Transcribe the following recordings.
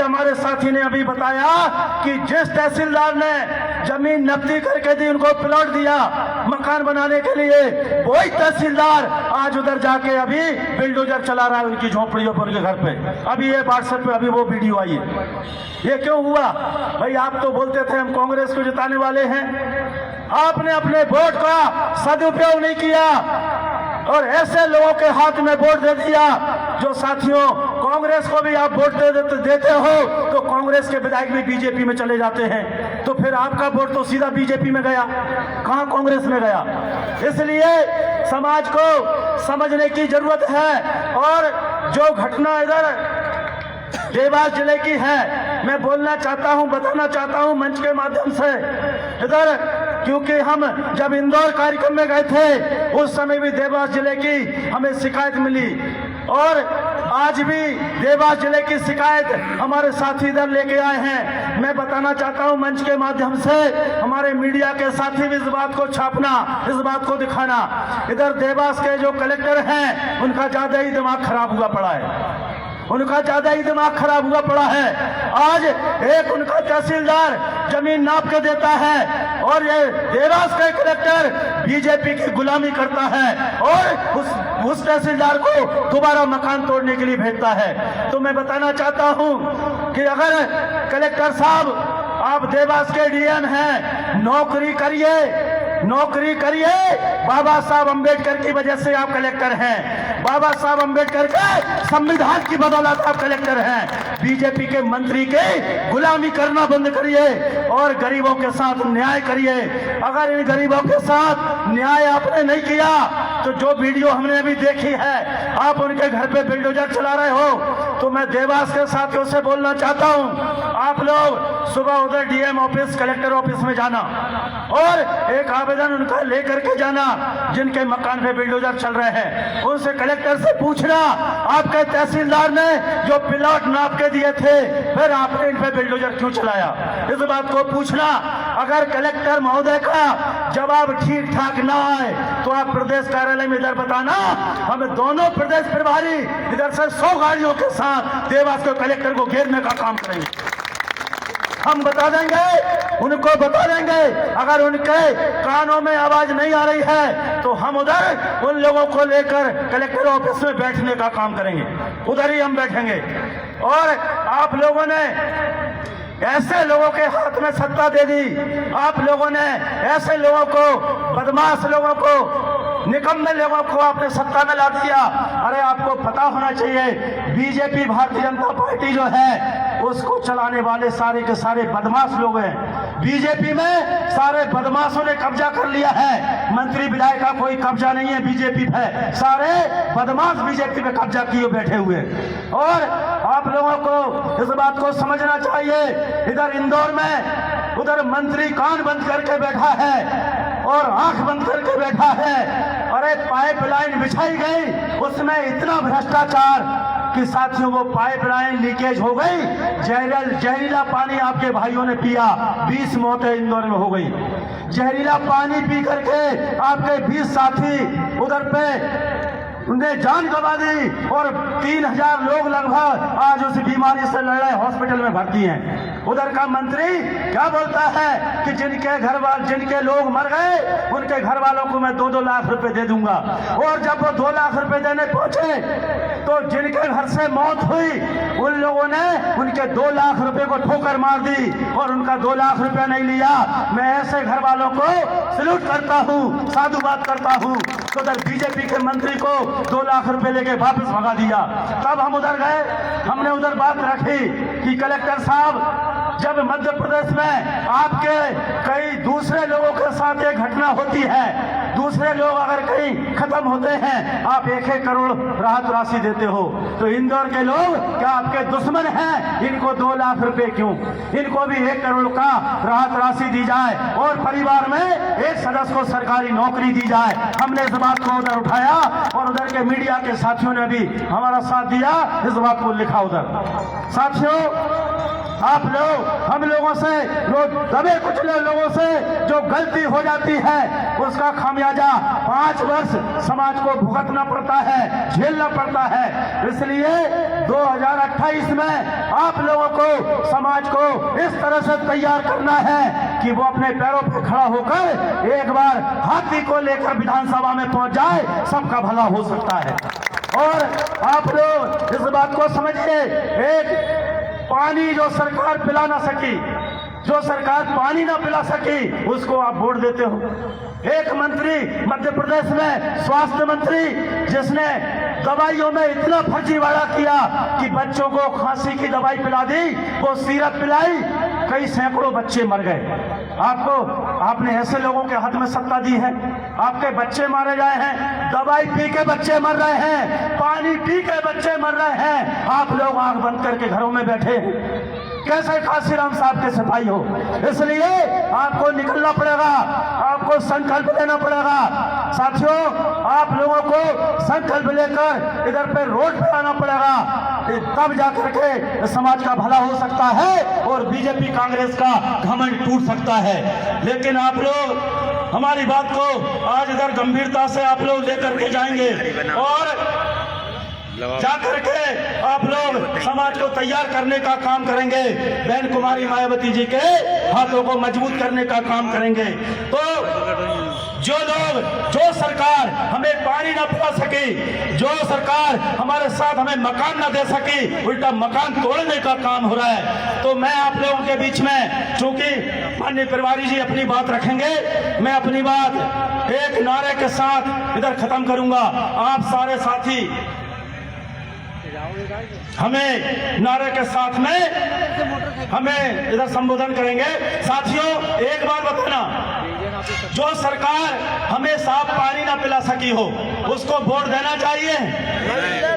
हमारे साथी ने अभी बताया कि जिस तहसीलदार ने जमीन नकदी करके दी, उनको प्लॉट दिया मकान बनाने के लिए, वही तहसीलदार आज उधर जाके अभी बिल्डोजर चला रहा है उनकी झोपड़ियों पर, उनके घर पे। अभी ये व्हाट्सएप पे अभी वो वीडियो आई है। ये क्यों हुआ भाई? आप तो बोलते थे हम कांग्रेस को जिताने वाले हैं, आपने अपने वोट का सदुपयोग नहीं किया और ऐसे लोगों के हाथ में वोट दे दिया। जो साथियों कांग्रेस को भी आप वोट देते हो तो कांग्रेस के विधायक भी बीजेपी में चले जाते हैं, तो फिर आपका वोट तो सीधा बीजेपी में गया, कहां कांग्रेस में गया। इसलिए समाज को समझने की जरूरत है। और जो घटना इधर देवास जिले की है, मैं बोलना चाहता हूं, बताना चाहता हूं मंच के माध्यम से इधर, क्योंकि हम जब इंदौर कार्यक्रम में गए थे उस समय भी देवास जिले की हमें शिकायत मिली और आज भी देवास जिले की शिकायत हमारे साथी इधर लेके आए हैं। मैं बताना चाहता हूं मंच के माध्यम से, हमारे मीडिया के साथी भी इस बात को छापना, इस बात को दिखाना। इधर देवास के जो कलेक्टर हैं उनका ज्यादा ही दिमाग खराब हुआ पड़ा है, उनका ज्यादा ही दिमाग खराब हुआ पड़ा है। आज एक उनका तहसीलदार जमीन नाप के देता है और ये देवास का कलेक्टर बीजेपी की गुलामी करता है और उस तहसीलदार को दोबारा मकान तोड़ने के लिए भेजता है। तो मैं बताना चाहता हूं कि अगर कलेक्टर साहब आप देवास के डीएम हैं, नौकरी करिए, नौकरी करिए। बाबा साहब अंबेडकर की वजह से आप कलेक्टर हैं, बाबा साहब अंबेडकर के संविधान की बदौलत आप कलेक्टर हैं। बीजेपी के मंत्री के गुलामी करना बंद करिए और गरीबों के साथ न्याय करिए। अगर इन गरीबों के साथ न्याय आपने नहीं किया तो जो वीडियो हमने अभी देखी है, आप उनके घर पे बिल्डोजर चला रहे हो, तो मैं देवास के साथियों से बोलना चाहता हूं, आप लोग सुबह उधर डीएम ऑफिस, कलेक्टर ऑफिस में जाना और एक आवेदन उनका लेकर के जाना जिनके मकान पे बिल्डोजर चल रहे हैं। उनसे कलेक्टर से पूछना, आपके तहसीलदार ने जो प्लॉट नाप के दिए थे, फिर आपने इन पे बिल्डोजर क्यों चलाया, इस बात को पूछना। अगर कलेक्टर महोदय का जवाब ठीक ठाक ना आए तो आप प्रदेश कार्यालय में इधर बताना, हम दोनों प्रदेश प्रभारी इधर से 100 गाड़ियों के साथ देवास के कलेक्टर को घेरने का काम करेंगे। हम बता देंगे, उनको बता देंगे। अगर उनके कानों में आवाज नहीं आ रही है तो हम उधर उन लोगों को लेकर कलेक्टर ऑफिस में बैठने का काम करेंगे, उधर ही हम बैठेंगे। और आप लोगों ने ऐसे लोगों के हाथ में सत्ता दे दी, आप लोगों ने ऐसे लोगों को, बदमाश लोगों को, निकम्मे लोगों को आपने सत्ता में ला दिया। अरे आपको पता होना चाहिए, बीजेपी भारतीय जनता पार्टी जो है उसको चलाने वाले सारे के सारे बदमाश लोग हैं। बीजेपी में सारे बदमाशों ने कब्जा कर लिया है, मंत्री विधायक का कोई कब्जा नहीं है बीजेपी पे, सारे बदमाश बीजेपी पे कब्जा किए बैठे हुए। और आप लोगों को इस बात को समझना चाहिए, इधर इंदौर में उधर मंत्री कान बंद करके बैठा है और आंख बंद करके बैठा है। अरे पाइपलाइन बिछाई गई, उसमें इतना भ्रष्टाचार कि साथियों वो पाइपलाइन लीकेज हो गई, जहरीला पानी आपके भाइयों ने पिया, 20 मौतें इंदौर में हो गई। जहरीला पानी पी करके आपके 20 साथी उधर पे उन्हें जान गंवा दी और 3000 लोग लगभग आज उस बीमारी से लड़ रहे हॉस्पिटल में भर्ती हैं। उधर का मंत्री क्या बोलता है कि जिनके लोग मर गए उनके घर वालों को मैं 2-2 लाख रुपए दे दूंगा। और जब वो 2 लाख रुपए देने पहुंचे तो जिनके घर से मौत हुई उन लोगों ने उनके 2 लाख रुपए को ठोकर मार दी और उनका 2 लाख रुपया नहीं लिया। मैं ऐसे घर वालों को सैल्यूट करता हूँ, साधुवाद करता हूँ। तो उधर बीजेपी के मंत्री को 2 लाख रुपए लेके वापस भगा दिया। तब हम उधर गए, हमने उधर बात रखी कि कलेक्टर साहब, जब मध्य प्रदेश में आपके कई दूसरे लोगों के साथ एक घटना होती है, दूसरे लोग अगर कहीं खत्म होते हैं, आप 1-1 करोड़ राहत राशि देते हो, तो इंदौर के लोग क्या आपके दुश्मन हैं? इनको 2 लाख रुपए क्यों? इनको भी 1 करोड़ का राहत राशि दी जाए और परिवार में एक सदस्य को सरकारी नौकरी दी जाए। हमने इस बात को उधर उठाया और उधर के मीडिया के साथियों ने भी हमारा साथ दिया, इस बात को लिखा उधर। साथियों, आप लोग हम लोगों से, दबे कुचले लोगों से जो गलती हो जाती है उसका खामियाजा 5 वर्ष समाज को भुगतना पड़ता है, झेलना पड़ता है। इसलिए 2028 में आप लोगों को, समाज को इस तरह से तैयार करना है कि वो अपने पैरों पर खड़ा होकर एक बार हाथी को लेकर विधानसभा में पहुंच जाए, सबका भला हो सकता है। और आप लोग इस बात को समझिए, एक पानी जो सरकार पिला ना सकी, जो सरकार पानी ना पिला सकी, उसको आप वोट देते हो। एक मंत्री मध्य प्रदेश में, स्वास्थ्य मंत्री, जिसने दवाइयों में इतना फर्जीवाड़ा किया कि बच्चों को खांसी की दवाई पिला दी, वो सिरप पिलाई, कई सैकड़ों बच्चे मर गए। आपने ऐसे लोगों के हाथ में सत्ता दी है, आपके बच्चे मारे गए हैं, दवाई पी के बच्चे मर रहे हैं, पानी पी के बच्चे मर रहे हैं, आप लोग आंख बंद करके घरों में बैठे हैं। कैसे काशीराम साहब के सिपाही हो? इसलिए आपको निकलना पड़ेगा, आपको संकल्प लेना पड़ेगा। साथियों, आप लोगों को संकल्प लेकर इधर पे रोड पे आना पड़ेगा, तब जाकर के समाज का भला हो सकता है और बीजेपी कांग्रेस का घमंड टूट सकता है। लेकिन आप लोग हमारी बात को आज इधर गंभीरता से आप लोग लेकर के जाएंगे और जाकर के आप लोग समाज को तैयार करने का काम करेंगे, बहन कुमारी मायावती जी के हाथों को मजबूत करने का काम करेंगे। तो जो लोग, जो सरकार हमें पानी ना पिला सकी, जो सरकार हमारे साथ हमें मकान ना दे सकी, उल्टा मकान तोड़ने का काम हो रहा है, तो मैं आप लोगों के बीच में, चूंकि माननीय प्रभारी जी अपनी बात रखेंगे, मैं अपनी बात एक नारे के साथ इधर खत्म करूंगा। आप सारे साथी हमें नारे के साथ में हमें इधर संबोधन करेंगे। साथियों, एक बात बताना, जो सरकार हमें साफ पानी ना पिला सकी हो, उसको वोट देना चाहिए?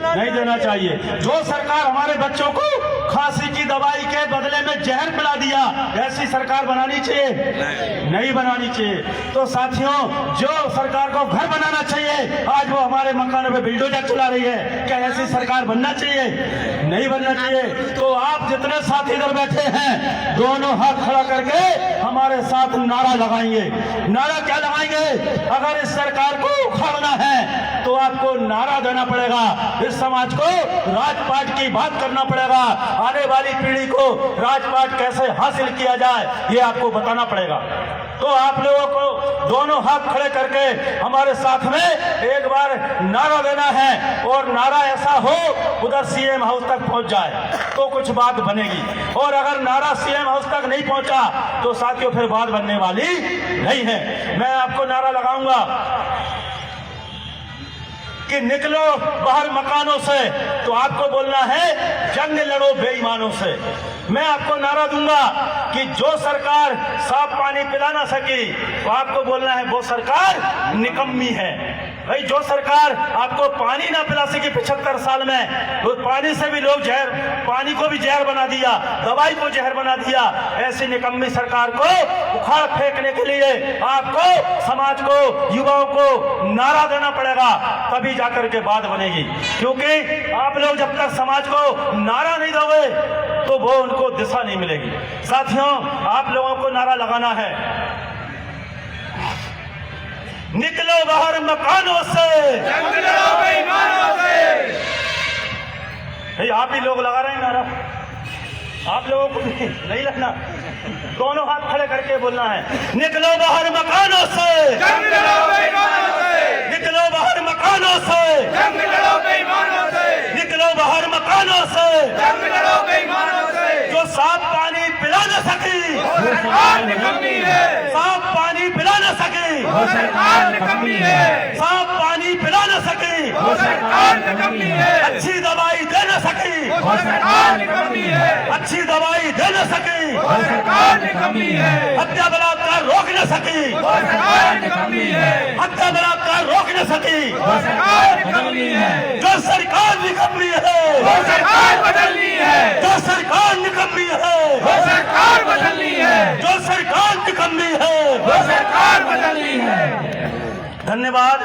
नहीं देना चाहिए। जो सरकार हमारे बच्चों को खांसी की दवाई के बदले में जहर पिला दिया, ऐसी सरकार बनानी चाहिए? नहीं बनानी चाहिए। तो साथियों, जो सरकार को घर बनाना चाहिए, आज वो हमारे मकानों पे बिल्डोजर चला रही है, क्या ऐसी सरकार बनना चाहिए? नहीं बनना चाहिए। तो आप जितने साथी इधर बैठे हैं, दोनों हाथ खड़ा करके हमारे साथ नारा लगाएंगे। नारा क्या लगाएंगे? अगर इस सरकार को उखाड़ना है तो आपको नारा देना पड़ेगा, इस समाज को राजपाट की बात करना पड़ेगा, आने वाली पीढ़ी को राजपाट कैसे हासिल किया जाए ये आपको बताना पड़ेगा। तो आप लोगों को दोनों हाथ खड़े करके हमारे साथ में एक बार नारा देना है, और नारा ऐसा हो उधर सीएम हाउस तक पहुंच जाए तो कुछ बात बनेगी, और अगर नारा सीएम हाउस तक नहीं पहुंचा तो साथियों फिर बात बनने वाली नहीं है। मैं आपको नारा लगाऊंगा कि निकलो बाहर मकानों से, तो आपको बोलना है जंग लड़ो बेईमानों से। मैं आपको नारा दूंगा कि जो सरकार साफ पानी पिला ना सकी, तो आपको बोलना है वो सरकार निकम्मी है। भाई, जो सरकार आपको पानी ना पिला सकी 75 साल में, तो पानी से भी लोग जहर, पानी को भी जहर बना दिया, दवाई को जहर बना दिया, ऐसी निकम्मी सरकार को उखाड़ फेंकने के लिए आपको, समाज को, युवाओं को नारा देना पड़ेगा, तभी जाकर के बात बनेगी। क्योंकि आप लोग जब तक समाज को नारा नहीं दोगे तो वो उनको दिशा नहीं मिलेगी। साथियों, आप लोगों को नारा लगाना है, निकलो बाहर मकानों से, जंग लड़ो बेईमानों से। भाई, आप ही लोग लगा रहे हैं नारा, आप लोगों को नहीं लगना। दोनों हाथ खड़े करके बोलना है, निकलो बाहर मकानों से, जंग लड़ो बेईमानों से, निकलो बाहर मकानों से, जंग लड़ो बेईमानों से, निकलो बाहर मकानों से, जंग लड़ो बेईमानों से। जो साफ पानी पिला न सकी वो सरकार निकम्मी है, साफ पानी पिला न सकी वो सरकार निकम्मी है, साफ पानी पिला न सकी वो सरकार निकम्मी है, अच्छी दवाई दे न सकी वो सरकार निकम्मी है, अच्छी दवाई दे न सकी वो सरकार निकम्मी है, हत्या बलात्कार रोक न सकी वो सरकार निकम्मी है, हत्या बलात्कार रोक न सकी वो सरकार निकम्मी है। जो सरकार निकम्मी है वो सरकार बदलनी है, जो सरकार निकम्मी है वो सरकार बदलनी है, जो सरकार निकम्मी है वो सरकार बदलनी है। धन्यवाद।